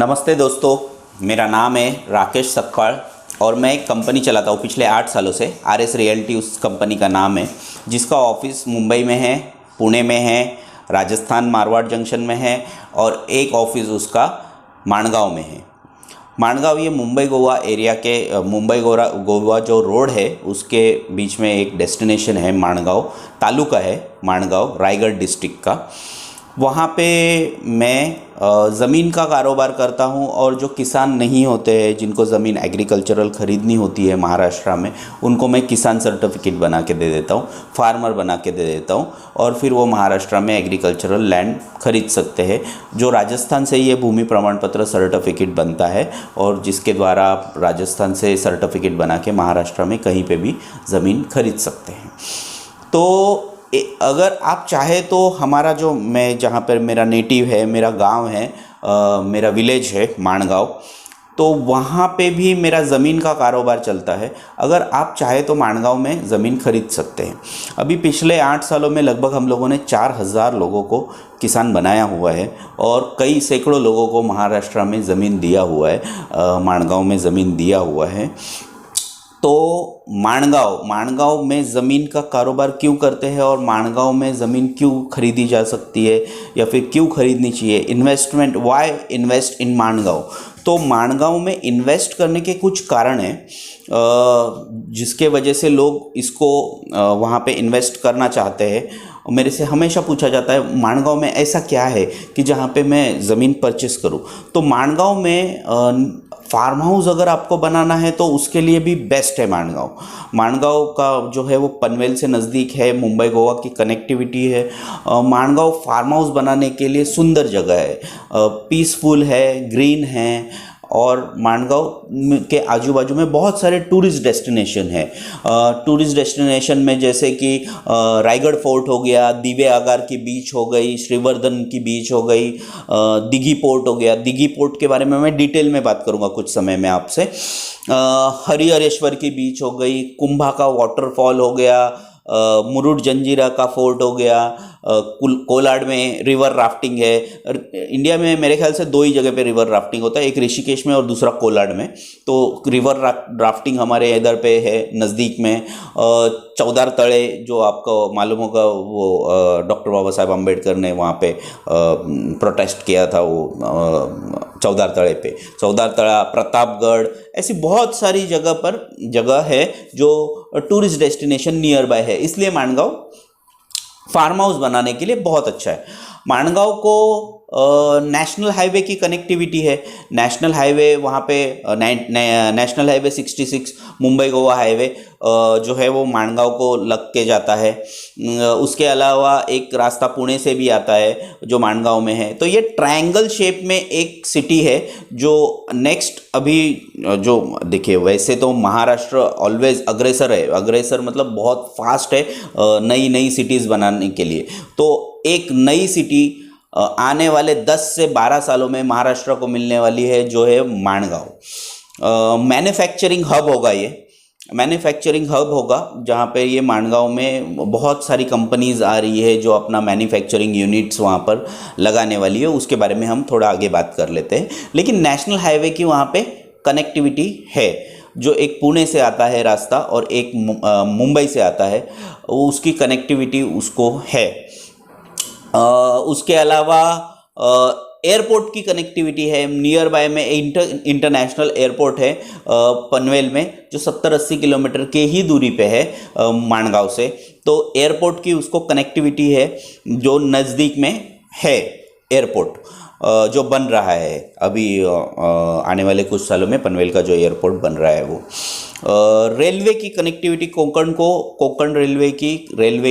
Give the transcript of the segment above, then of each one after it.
नमस्ते दोस्तों, मेरा नाम है राकेश सकपाल और मैं एक कंपनी चलाता हूँ पिछले 8 सालों से। RS रियल्टी उस कंपनी का नाम है, जिसका ऑफिस मुंबई में है, पुणे में है, राजस्थान मारवाड़ जंक्शन में है और एक ऑफिस उसका माणगांव में है। माणगांव ये मुंबई गोवा एरिया के मुंबई गोवा जो रोड है उसके बीच में एक डेस्टिनेशन है। माणगांव तालुका है, माणगांव रायगढ़ डिस्ट्रिक्ट का। वहाँ पे मैं ज़मीन का कारोबार करता हूँ और जो किसान नहीं होते हैं, जिनको ज़मीन एग्रीकल्चरल ख़रीदनी होती है महाराष्ट्र में, उनको मैं किसान सर्टिफिकेट बना के दे देता हूँ, फार्मर बना के दे देता हूँ और फिर वो महाराष्ट्र में एग्रीकल्चरल लैंड खरीद सकते हैं। जो राजस्थान से ये भूमि प्रमाण पत्र सर्टिफिकेट बनता है और जिसके द्वारा आप राजस्थान से सर्टिफिकेट बना के महाराष्ट्र में कहीं पर भी ज़मीन खरीद सकते हैं। तो अगर आप चाहे तो हमारा जो मैं जहाँ पर मेरा नेटिव है, मेरा गांव है, मेरा विलेज है माणगांव, तो वहाँ पे भी मेरा ज़मीन का कारोबार चलता है। अगर आप चाहे तो माणगांव में ज़मीन खरीद सकते हैं। अभी पिछले 8 सालों में लगभग हम लोगों ने 4000 लोगों को किसान बनाया हुआ है और कई सैकड़ों लोगों को महाराष्ट्र में ज़मीन दिया हुआ है, माणगांव में ज़मीन दिया हुआ है। तो माणगांव में ज़मीन का कारोबार क्यों करते हैं और माणगांव में ज़मीन क्यों खरीदी जा सकती है या फिर क्यों खरीदनी चाहिए, investment, why invest in Mangaon. तो माणगांव में इन्वेस्ट करने के कुछ कारण हैं जिसके वजह से लोग इसको वहाँ पे इन्वेस्ट करना चाहते हैं। मेरे से हमेशा पूछा जाता है माणगांव में ऐसा क्या है कि जहाँ पे मैं ज़मीन परचेस करूँ। तो माणगांव में फार्म हाउस अगर आपको बनाना है तो उसके लिए भी बेस्ट है माणगांव। माणगांव का जो है वो पनवेल से नज़दीक है, मुंबई गोवा की कनेक्टिविटी है। माणगांव फार्म हाउस बनाने के लिए सुंदर जगह है, पीसफुल है, ग्रीन है और माणगांव के आजू बाजू में बहुत सारे टूरिस्ट डेस्टिनेशन है। टूरिस्ट डेस्टिनेशन में जैसे कि रायगढ़ फोर्ट हो गया, दिव्य आगार की बीच हो गई, श्रीवर्धन की बीच हो गई, दिघी पोर्ट हो गया। दिघी पोर्ट के बारे में मैं डिटेल में बात करूंगा कुछ समय में आपसे। हरिहरेश्वर की बीच हो गई, कुंभा का वाटरफॉल हो गया, मुरुड जंजीरा का फोर्ट हो गया, कोलाड में रिवर राफ्टिंग है। इंडिया में मेरे ख्याल से 2 ही जगह पे रिवर राफ्टिंग होता है, एक ऋषिकेश में और दूसरा कोलाड में। तो रिवर राफ्टिंग हमारे इधर पे है नज़दीक में। चौदार तले जो आपको मालूम होगा, वो डॉक्टर बाबा साहेब अम्बेडकर ने वहाँ पे प्रोटेस्ट किया था, वो चौदार तले पे, चौदार तला, प्रतापगढ़, ऐसी बहुत सारी जगह है जो टूरिस्ट डेस्टिनेशन नियर बाय है। इसलिए माणगांव फार्म हाउस बनाने के लिए बहुत अच्छा है। माणगांव को नेशनल हाईवे की कनेक्टिविटी है। नेशनल हाईवे वहाँ पे national highway 66 Mumbai Goa highway जो है वो माणगांव को लग के जाता है। उसके अलावा एक रास्ता पुणे से भी आता है जो माणगांव में है। तो ये ट्रायंगल शेप में एक सिटी है जो नेक्स्ट अभी जो देखिए, वैसे तो महाराष्ट्र ऑलवेज अग्रेसर है, अग्रेसर मतलब बहुत फास्ट है नई सिटीज़ बनाने के लिए। तो एक नई सिटी आने वाले 10 से 12 सालों में महाराष्ट्र को मिलने वाली है, जो है माणगांव। मैन्युफैक्चरिंग हब होगा, ये मैन्युफैक्चरिंग हब होगा जहाँ पे ये माणगांव में बहुत सारी कंपनीज़ आ रही है जो अपना मैन्युफैक्चरिंग यूनिट्स वहाँ पर लगाने वाली है। उसके बारे में हम थोड़ा आगे बात कर लेते हैं। लेकिन नेशनल हाईवे की वहाँ पे कनेक्टिविटी है, जो एक पुणे से आता है रास्ता और एक मुंबई से आता है, उसकी कनेक्टिविटी उसको है। उसके अलावा एयरपोर्ट की कनेक्टिविटी है। नियर बाय में इंटरनेशनल एयरपोर्ट है पनवेल में, जो 70-80 किलोमीटर के ही दूरी पे है माणगांव से। तो एयरपोर्ट की उसको कनेक्टिविटी है, जो नज़दीक में है एयरपोर्ट जो बन रहा है अभी आने वाले कुछ सालों में। पनवेल का जो एयरपोर्ट बन रहा है वो रेलवे की कनेक्टिविटी, कोंकण रेलवे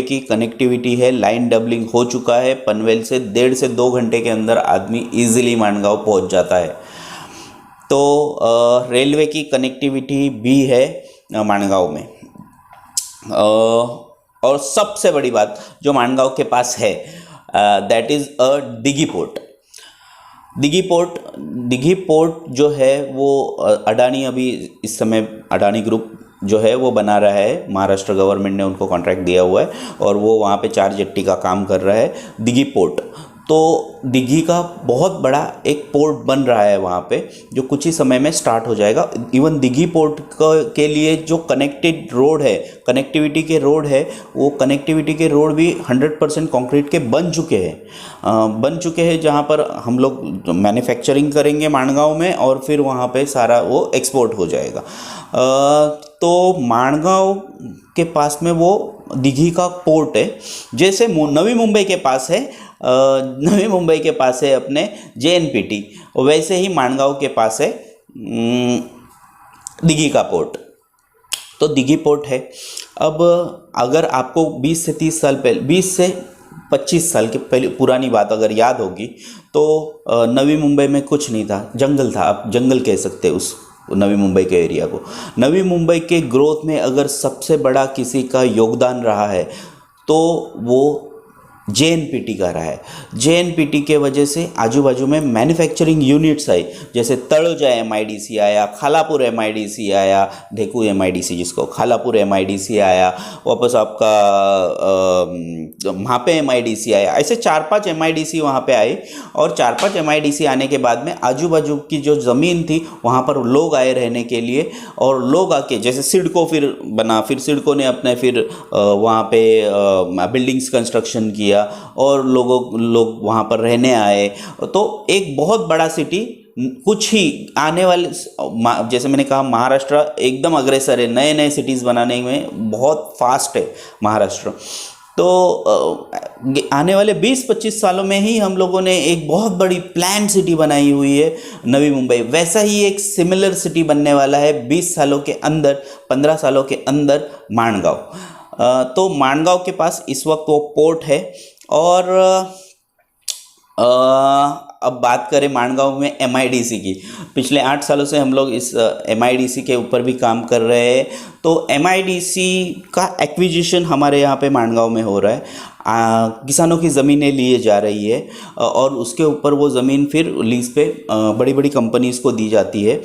की कनेक्टिविटी है। लाइन डबलिंग हो चुका है। पनवेल से 1.5 से 2 घंटे के अंदर आदमी इजीली माणगांव पहुंच जाता है। तो रेलवे की कनेक्टिविटी भी है माणगांव में। और सबसे बड़ी बात जो माणगांव के पास है, that is a Dighi port. Dighi port जो है वो अडानी, अभी इस समय अडानी ग्रुप जो है वो बना रहा है। महाराष्ट्र गवर्नमेंट ने उनको कॉन्ट्रैक्ट दिया हुआ है और वो वहाँ पे 4 जेट्टी का काम कर रहा है, दिघी पोर्ट। तो दिघी का बहुत बड़ा एक पोर्ट बन रहा है वहाँ पे, जो कुछ ही समय में स्टार्ट हो जाएगा। इवन दिघी पोर्ट के लिए जो कनेक्टेड रोड है, कनेक्टिविटी के रोड है, वो कनेक्टिविटी के रोड भी 100% कंक्रीट के बन चुके हैं, जहाँ पर हम लोग मैन्युफैक्चरिंग करेंगे माणगांव में, और फिर वहाँ पे सारा वो एक्सपोर्ट हो जाएगा। तो माणगांव के पास में वो दिघी का पोर्ट है, जैसे नवी मुंबई के पास है, नवी मुंबई के पास है अपने JNPT, वैसे ही माणगांव के पास है दिघी का पोर्ट। तो दिघी पोर्ट है। अब अगर आपको 20 से 30 साल पहले, 20 से 25 साल के पहले पुरानी बात अगर याद होगी, तो नवी मुंबई में कुछ नहीं था, जंगल था, आप जंगल कह सकते हैं उस नवी मुंबई के एरिया को। नवी मुंबई के ग्रोथ में अगर सबसे बड़ा किसी का योगदान रहा है तो वो JNPT का रहा है। JNPT के वजह से आजू बाजू में मैन्युफैक्चरिंग यूनिट्स आई, जैसे तळोजा MIDC आया, खालापुर MIDC आया, ढेकू MIDC जिसको खालापुर MIDC आया, वापस आपका म्हापे MIDC आया। ऐसे 4-5 MIDC वहाँ पे आए, और 4-5 MIDC आने के बाद में आजू बाजू की जो ज़मीन थी वहाँ पर लोग आए रहने के लिए, और लोग आके जैसे सिडको फिर बना, फिर सिडको ने अपने फिर वहाँ पे बिल्डिंग्स कंस्ट्रक्शन किया, और लोग वहाँ पर रहने आए। तो एक बहुत बड़ा सिटी कुछ ही आने वाले, जैसे मैंने कहा महाराष्ट्र एकदम अग्रेसर है, नए नए सिटीज़ बनाने में बहुत फास्ट है महाराष्ट्र। तो आने वाले 20-25 सालों में ही हम लोगों ने एक बहुत बड़ी प्लान सिटी बनाई हुई है नवी मुंबई। वैसा ही एक सिमिलर सिटी बनने वाला है 20 सालों के अंदर, 15 सालों के अंदर माणगांव। तो माणगांव के पास इस वक्त वो पोर्ट है। और अब बात करें माणगांव में MIDC की, पिछले 8 सालों से हम लोग इस MIDC के ऊपर भी काम कर रहे हैं। तो MIDC का एक्विजिशन हमारे यहाँ पे माणगांव में हो रहा है। किसानों की ज़मीनें लिए जा रही है, और उसके ऊपर वो ज़मीन फिर लीज पे बड़ी बड़ी कंपनीज़ को दी जाती है।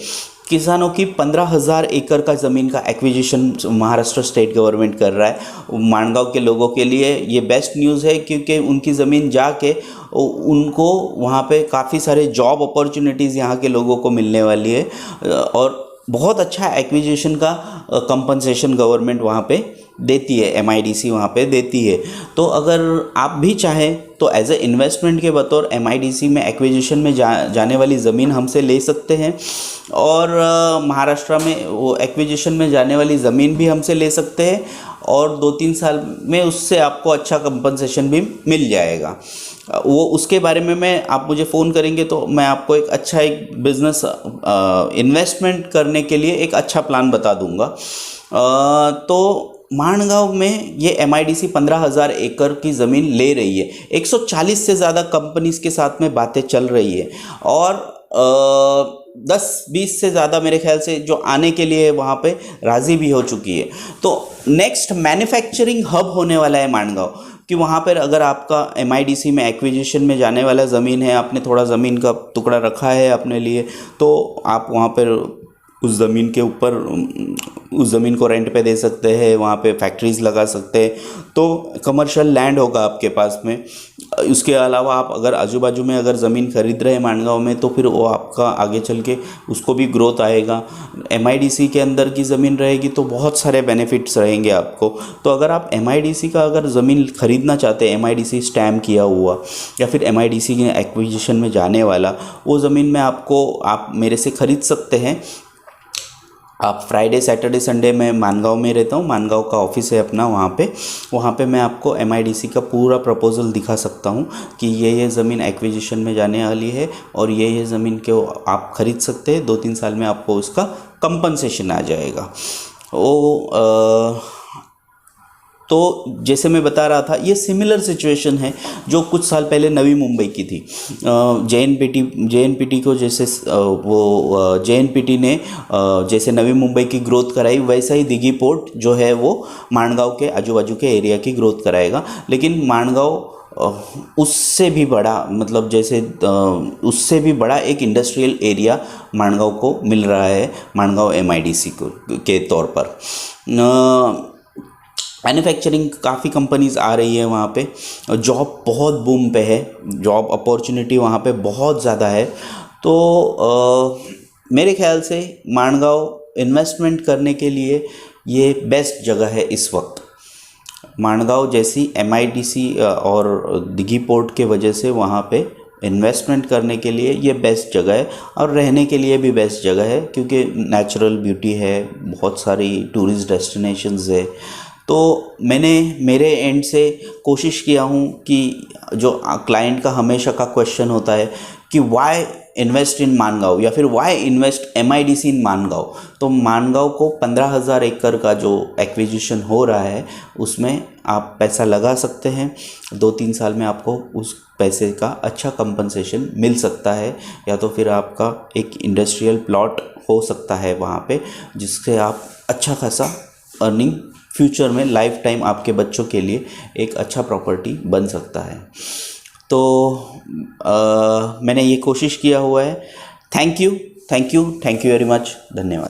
किसानों की 15,000 एकड़ का ज़मीन का एक्विजिशन महाराष्ट्र स्टेट गवर्नमेंट कर रहा है। माणगांव के लोगों के लिए ये बेस्ट न्यूज़ है, क्योंकि उनकी ज़मीन जाके उनको वहाँ पे काफ़ी सारे जॉब अपॉर्चुनिटीज़ यहाँ के लोगों को मिलने वाली है, और बहुत अच्छा एक्विजिशन का कंपनसेशन गवर्नमेंट वहाँ पे देती है, MIDC वहाँ पे देती है। तो अगर आप भी चाहें तो एज ए इन्वेस्टमेंट के बतौर MIDC में एक्विजिशन में जाने वाली ज़मीन हमसे ले सकते हैं, और महाराष्ट्र में वो एक्विजिशन में जाने वाली ज़मीन भी हमसे ले सकते हैं, और 2-3 साल में उससे आपको अच्छा कंपनसेशन भी मिल जाएगा। वो उसके बारे में आप मुझे फ़ोन करेंगे तो मैं आपको एक बिज़नेस इन्वेस्टमेंट करने के लिए एक अच्छा प्लान बता दूंगा। तो माणगांव में ये MIDC 15,000 एकड़ की ज़मीन ले रही है। 140 से ज़्यादा कंपनीज़ के साथ में बातें चल रही है, और 10-20 से ज़्यादा मेरे ख्याल से जो आने के लिए वहाँ पे राज़ी भी हो चुकी है। तो नेक्स्ट मैन्युफैक्चरिंग हब होने वाला है माणगांव, कि वहाँ पर अगर आपका MIDC में एक्विजिशन में जाने वाला ज़मीन है, आपने थोड़ा ज़मीन का टुकड़ा रखा है अपने लिए, तो आप वहाँ पर उस ज़मीन के ऊपर उस ज़मीन को रेंट पे दे सकते हैं, वहाँ पे फैक्ट्रीज़ लगा सकते हैं, तो कमर्शियल लैंड होगा आपके पास में। उसके अलावा आप अगर आजू बाजू में अगर ज़मीन खरीद रहे हैं माणगांव में, तो फिर वो आपका आगे चल के उसको भी ग्रोथ आएगा। MIDC के अंदर की ज़मीन रहेगी तो बहुत सारे बेनिफिट्स रहेंगे आपको। तो अगर आप MIDC का अगर ज़मीन खरीदना चाहते हैं, MIDC स्टैम्प किया हुआ या फिर MIDC के एक्विजिशन में जाने वाला, वो ज़मीन में आप मेरे से ख़रीद सकते हैं। आप फ्राइडे सैटरडे संडे में माणगांव में रहता हूँ, माणगांव का ऑफिस है अपना, वहाँ पे मैं आपको MIDC का पूरा प्रपोज़ल दिखा सकता हूँ कि ये ज़मीन एक्विजिशन में जाने वाली है, और ये ज़मीन को आप ख़रीद सकते हैं। 2-3 साल में आपको उसका कंपनसेशन आ जाएगा। तो जैसे मैं बता रहा था, ये सिमिलर सिचुएशन है जो कुछ साल पहले नवी मुंबई की थी। JNPT को जैसे JNPT ने जैसे नवी मुंबई की ग्रोथ कराई, वैसा ही दिघी पोर्ट जो है वो माणगांव के आजू बाजू के एरिया की ग्रोथ कराएगा। लेकिन माणगांव उससे भी बड़ा, मतलब जैसे उससे भी बड़ा एक इंडस्ट्रियल एरिया माणगांव को मिल रहा है, माणगांव MIDC के तौर पर। मैन्युफैक्चरिंग काफ़ी कंपनीज़ आ रही है वहाँ पे, जॉब बहुत बूम पे है, जॉब अपॉर्चुनिटी वहाँ पे बहुत ज़्यादा है। तो मेरे ख्याल से माणगांव इन्वेस्टमेंट करने के लिए ये बेस्ट जगह है इस वक्त। माणगांव जैसी MIDC और दिघी पोर्ट के वजह से वहाँ पे इन्वेस्टमेंट करने के लिए ये बेस्ट जगह है, और रहने के लिए भी बेस्ट जगह है, क्योंकि नेचुरल ब्यूटी है, बहुत सारी टूरिस्ट डेस्टिनेशंस है। तो मैंने मेरे एंड से कोशिश किया हूँ कि जो क्लाइंट का हमेशा का क्वेश्चन होता है कि वाई इन्वेस्ट इन मानगांव, या फिर वाई इन्वेस्ट MIDC इन मानगांव, तो मानगांव को 15,000 एकड़ का जो एक्विजिशन हो रहा है उसमें आप पैसा लगा सकते हैं। 2-3 साल में आपको उस पैसे का अच्छा कंपनसेशन मिल सकता है, या तो फिर आपका एक इंडस्ट्रियल प्लॉट हो सकता है वहाँ पे, जिससे आप अच्छा खासा अर्निंग फ्यूचर में लाइफ टाइम आपके बच्चों के लिए एक अच्छा प्रॉपर्टी बन सकता है। तो मैंने ये कोशिश किया हुआ है। थैंक यू वेरी मच, धन्यवाद।